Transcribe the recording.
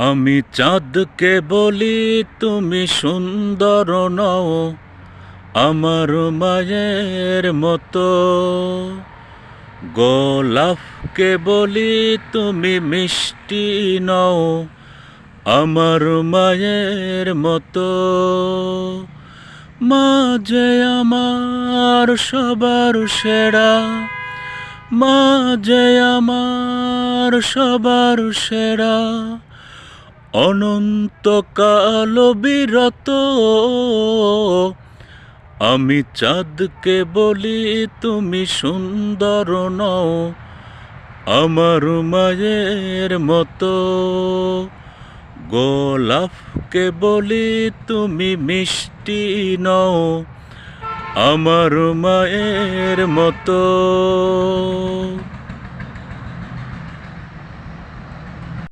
আমি চাঁদকে বলি তুমি সুন্দর নও, আমার মায়ের মতো। গোলাপকে বলি তুমি মিষ্টি নও, আমার মায়ের মতো। মা যে আমার সবার সেরা, মা যে আমার সবার সেরা, অনন্তকাল বিরত। আমি চাঁদকে বলি তুমি সুন্দর নও, আমার মায়ের মতো। গোলাপকে বলি তুমি মিষ্টি নও, আমার মায়ের মতো।